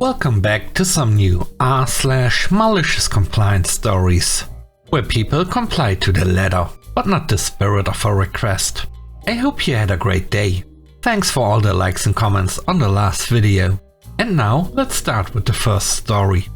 Welcome back to some new r/malicious compliance stories, where people comply to the letter, but not the spirit of a request. I hope you had a great day. Thanks for all the likes and comments on the last video. And now let's start with the first story.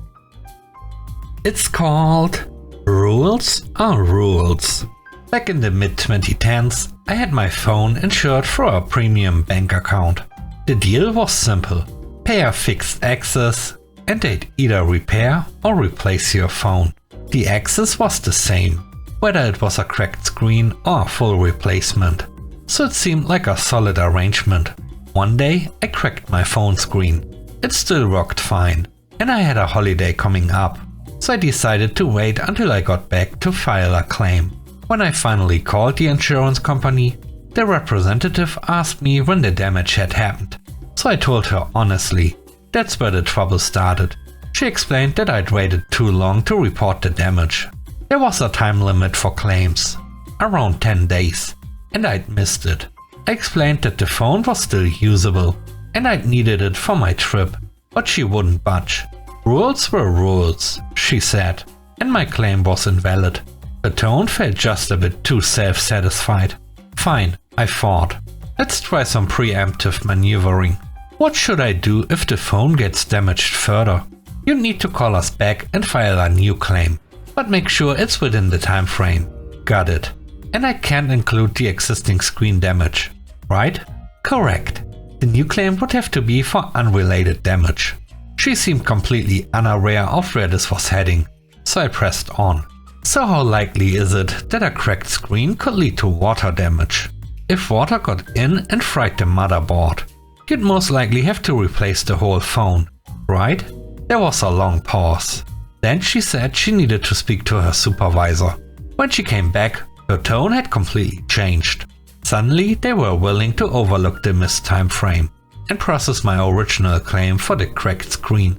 It's called Rules Are Rules. Back in the mid-2010s, I had my phone insured for a premium bank account. The deal was simple. Pay a fixed access and they'd either repair or replace your phone. The access was the same, whether it was a cracked screen or a full replacement. So it seemed like a solid arrangement. One day I cracked my phone screen. It still worked fine, and I had a holiday coming up, so I decided to wait until I got back to file a claim. When I finally called the insurance company, the representative asked me when the damage had happened. So I told her honestly, that's where the trouble started. She explained that I'd waited too long to report the damage. There was a time limit for claims, around 10 days, and I'd missed it. I explained that the phone was still usable, and I'd needed it for my trip, but she wouldn't budge. Rules were rules, she said, and my claim was invalid. The tone felt just a bit too self-satisfied. Fine, I thought. Let's try some preemptive maneuvering. What should I do if the phone gets damaged further? You need to call us back and file a new claim, but make sure it's within the time frame. Got it. And I can't include the existing screen damage, right? Correct. The new claim would have to be for unrelated damage. She seemed completely unaware of where this was heading, so I pressed on. So how likely is it that a cracked screen could lead to water damage? If water got in and fried the motherboard, you'd most likely have to replace the whole phone, right? There was a long pause. Then she said she needed to speak to her supervisor. When she came back, her tone had completely changed. Suddenly they were willing to overlook the missed time frame and process my original claim for the cracked screen.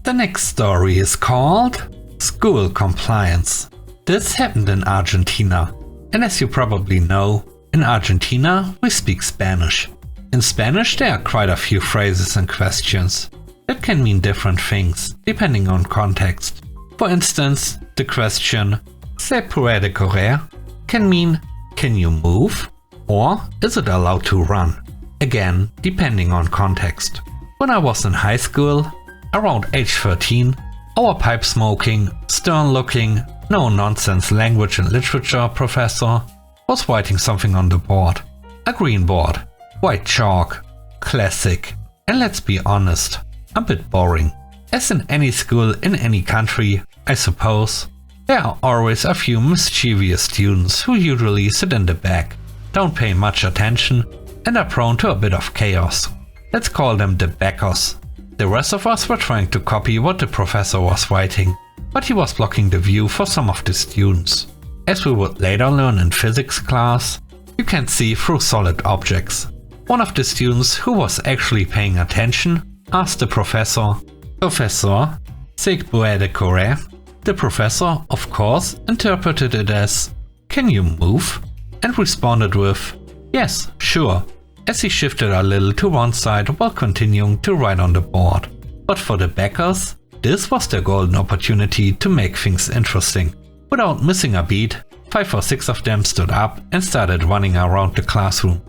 The next story is called School Compliance. This happened in Argentina, and as you probably know, in Argentina we speak Spanish. In Spanish there are quite a few phrases and questions that can mean different things depending on context. For instance, the question "Se puede correr" can mean "can you move?" or "is it allowed to run?" Again, depending on context. When I was in high school, around age 13, our pipe-smoking, stern-looking, no-nonsense language and literature professor was writing something on the board. A green board, white chalk, classic, and let's be honest, a bit boring. As in any school in any country, I suppose, there are always a few mischievous students who usually sit in the back, don't pay much attention, and are prone to a bit of chaos. Let's call them the backers. The rest of us were trying to copy what the professor was writing, but he was blocking the view for some of the students. As we would later learn in physics class, you can see through solid objects. One of the students who was actually paying attention asked the professor, "Professor, se puede correr?" The professor, of course, interpreted it as, "Can you move?" and responded with, "Yes, sure," as he shifted a little to one side while continuing to write on the board. But for the backers, this was their golden opportunity to make things interesting. Without missing a beat, 5 or 6 of them stood up and started running around the classroom.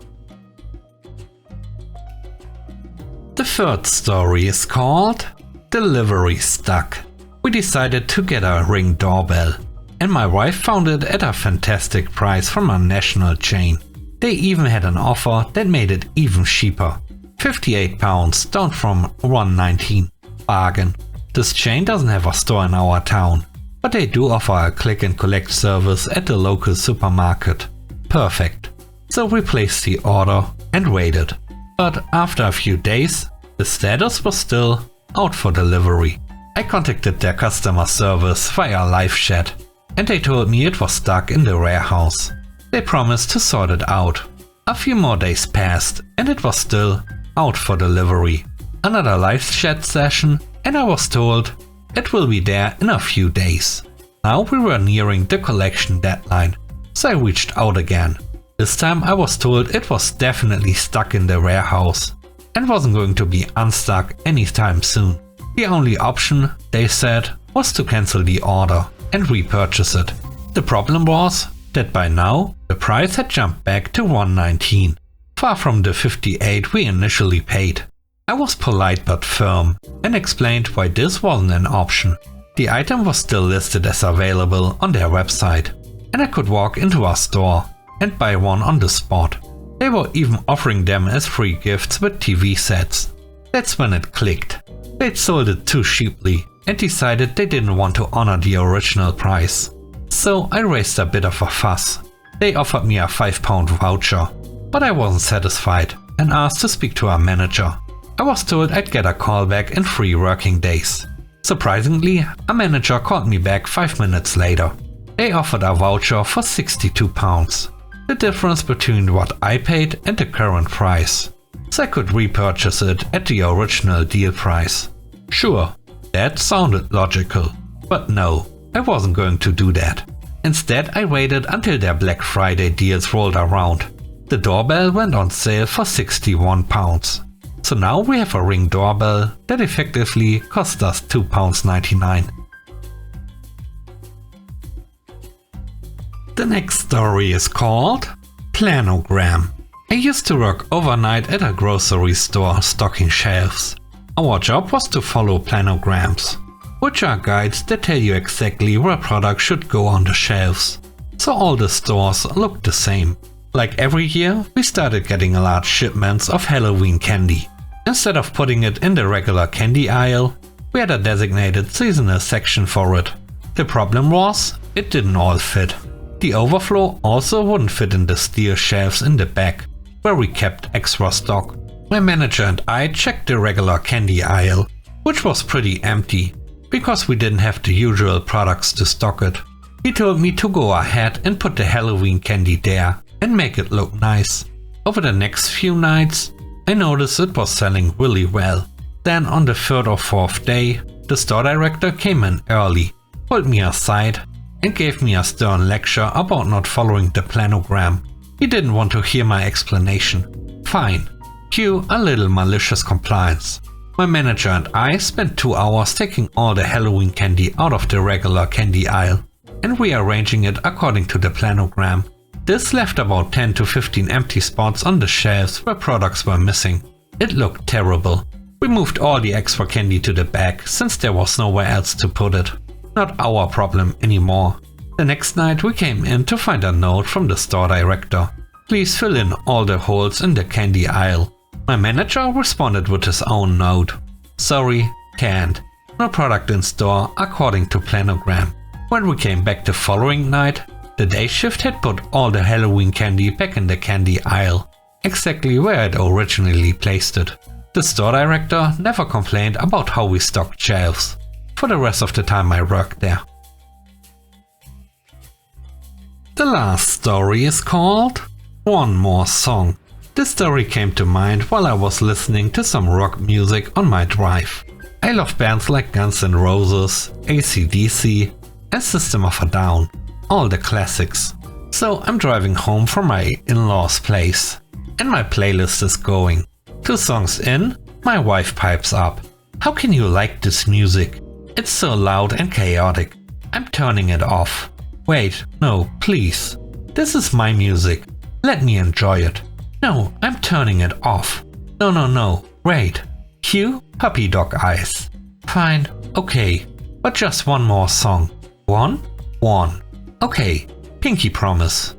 The third story is called Delivery Stuck. We decided to get a Ring doorbell, and my wife found it at a fantastic price from a national chain. They even had an offer that made it even cheaper. £58 down from $119. Bargain. This chain doesn't have a store in our town, but they do offer a click and collect service at the local supermarket. Perfect. So we placed the order and waited. But after a few days, the status was still out for delivery. I contacted their customer service via live chat, and they told me it was stuck in the warehouse. They promised to sort it out. A few more days passed and it was still out for delivery. Another live chat session and I was told it will be there in a few days. Now we were nearing the collection deadline, so I reached out again. This time I was told it was definitely stuck in the warehouse and wasn't going to be unstuck anytime soon. The only option, they said, was to cancel the order and repurchase it. The problem was that by now the price had jumped back to $119, far from the $58 we initially paid. I was polite but firm and explained why this wasn't an option. The item was still listed as available on their website, and I could walk into our store and buy one on the spot. They were even offering them as free gifts with TV sets. That's when it clicked. They'd sold it too cheaply and decided they didn't want to honor the original price. So I raised a bit of a fuss. They offered me a £5 voucher, but I wasn't satisfied and asked to speak to our manager. I was told I'd get a call back in 3 working days. Surprisingly, a manager called me back 5 minutes later. They offered a voucher for £62, the difference between what I paid and the current price, so I could repurchase it at the original deal price. Sure, that sounded logical, but no, I wasn't going to do that. Instead, I waited until their Black Friday deals rolled around. The doorbell went on sale for £61. So now we have a Ring doorbell that effectively cost us £2.99. The next story is called Planogram. I used to work overnight at a grocery store stocking shelves. Our job was to follow planograms, which are guides that tell you exactly where products should go on the shelves. So all the stores looked the same. Like every year, we started getting large shipments of Halloween candy. Instead of putting it in the regular candy aisle, we had a designated seasonal section for it. The problem was, it didn't all fit. The overflow also wouldn't fit in the steel shelves in the back, where we kept extra stock. My manager and I checked the regular candy aisle, which was pretty empty, because we didn't have the usual products to stock it. He told me to go ahead and put the Halloween candy there and make it look nice. Over the next few nights, I noticed it was selling really well. Then on the 3rd or 4th day, the store director came in early, pulled me aside, and gave me a stern lecture about not following the planogram. He didn't want to hear my explanation. Fine. Cue a little malicious compliance. My manager and I spent 2 hours taking all the Halloween candy out of the regular candy aisle and rearranging it according to the planogram. This left about 10 to 15 empty spots on the shelves where products were missing. It looked terrible. We moved all the extra candy to the back since there was nowhere else to put it. Not our problem anymore. The next night we came in to find a note from the store director. Please fill in all the holes in the candy aisle. My manager responded with his own note. Sorry, can't. No product in store according to planogram. When we came back the following night, the day shift had put all the Halloween candy back in the candy aisle, exactly where I'd originally placed it. The store director never complained about how we stocked shelves, for the rest of the time I worked there. The last story is called One More Song. This story came to mind while I was listening to some rock music on my drive. I love bands like Guns N' Roses, AC/DC, and System of a Down. All the classics. So I'm driving home from my in-laws' place and my playlist is going. 2 songs in, my wife pipes up. How can you like this music? It's so loud and chaotic. I'm turning it off. Wait, no, please. This is my music. Let me enjoy it. No, I'm turning it off. No, wait. Cue puppy dog eyes. Fine, okay, but just one more song. One. Okay, pinky promise.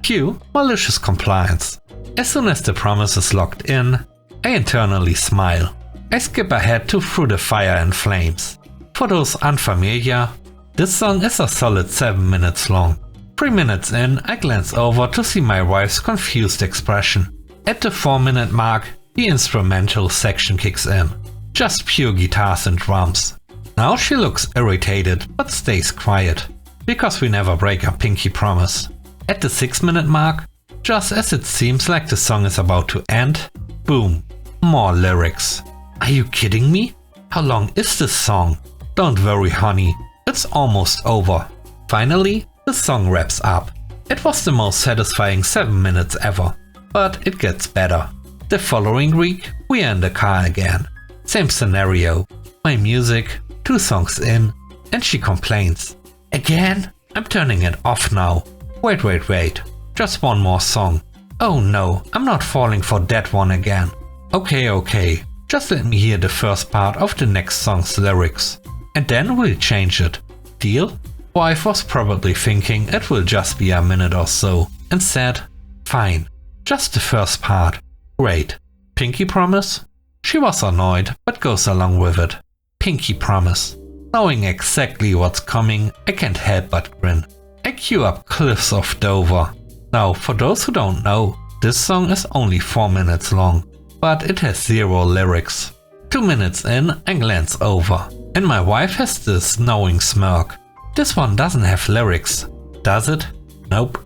Cue malicious compliance. As soon as the promise is locked in, I internally smile. I skip ahead to Through the Fire and Flames. For those unfamiliar, this song is a solid 7 minutes long. 3 minutes in, I glance over to see my wife's confused expression. At the 4-minute mark, the instrumental section kicks in. Just pure guitars and drums. Now she looks irritated but stays quiet, because we never break a pinky promise. At the 6-minute mark, just as it seems like the song is about to end, boom, more lyrics. Are you kidding me? How long is this song? Don't worry honey, it's almost over. Finally, the song wraps up. It was the most satisfying 7 minutes ever, but it gets better. The following week, we are in the car again. Same scenario. My music, 2 songs in, and she complains. Again? I'm turning it off now. Wait. Just one more song. Oh no, I'm not falling for that one again. Okay. Just let me hear the first part of the next song's lyrics. And then we'll change it. Deal? Wife was probably thinking it will just be a minute or so, and said, fine, just the first part. Great. Pinky promise? She was annoyed, but goes along with it. Pinky promise. Knowing exactly what's coming, I can't help but grin. I queue up Cliffs of Dover. Now, for those who don't know, this song is only 4 minutes long, but it has 0 lyrics. 2 minutes in, I glance over, and my wife has this knowing smirk. This one doesn't have lyrics, does it? Nope.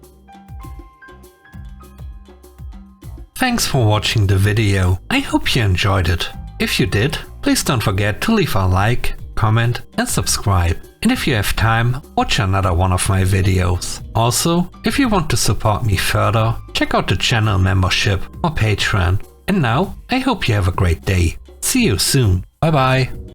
Thanks for watching the video. I hope you enjoyed it. If you did, please don't forget to leave a like, comment and subscribe. And if you have time, watch another one of my videos. Also, if you want to support me further, check out the channel membership or Patreon. And now, I hope you have a great day. See you soon. Bye bye.